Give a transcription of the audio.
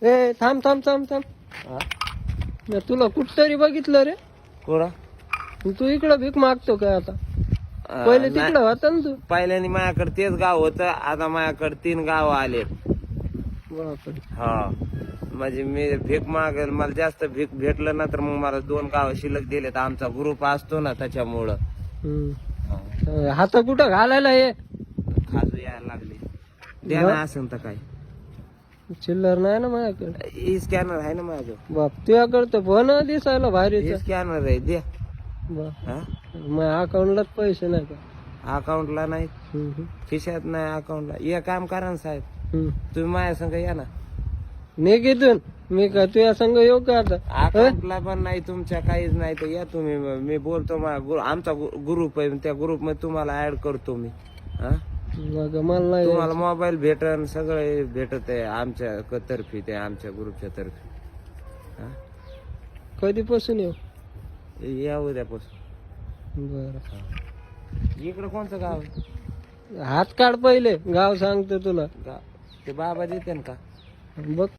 ए थांब थांब थांब थांब. मी तुला कुठतरी बघितलं रे. कोणा तू इकडं भीक मागतो काय आता? पहिले तिकडं होता ना तू. पहिल्याने माझ्याकडे तेच गाव होतं, आता माझ्याकडे 3 गाव आले. बापरे. हा म्हणजे मी भीक मागेल, मला जास्त भीक भेटलं ना तर मग मला 2 गाव शिल्लक दिलेत. आमचा ग्रुप असतो ना त्याच्यामुळं हात कुठं घालायला ये. खाजू यायला लागले. द्या ना असेल तर काय. चिल्लर नाही ना माझ्याकडे. स्कॅनर आहे ना माझं. बाप तुझ्याकडे तर फोन दिसायला भारी. स्कॅनर आहे, द्या. मग अकाउंटलाच पैसे नाही का? अकाउंटला नाही, खिशात नाही अकाउंटला. हे काम करा ना साहेब, तुम्ही माझ्या संग या ना. निघितून मी का तुझ्या संग येऊ का आता? अकाउंटला पण नाही तुमच्या, काहीच नाही तर या तुम्ही. मी बोलतो आमचा ग्रुप आहे, त्या ग्रुप मध्ये तुम्हाला ऍड करतो मी. मला नाही. तुम्हाला मोबाईल भेटन, सगळे भेटत आहे आमच्या तर्फे, ते आमच्या ग्रुपच्या तर्फे. कधीपासून येऊ? या उद्यापासून. बर. इकडं कोणतं गाव आहे? हात काढ पहिले, गाव सांगतो तुला. ते बाबा देते का? बघ.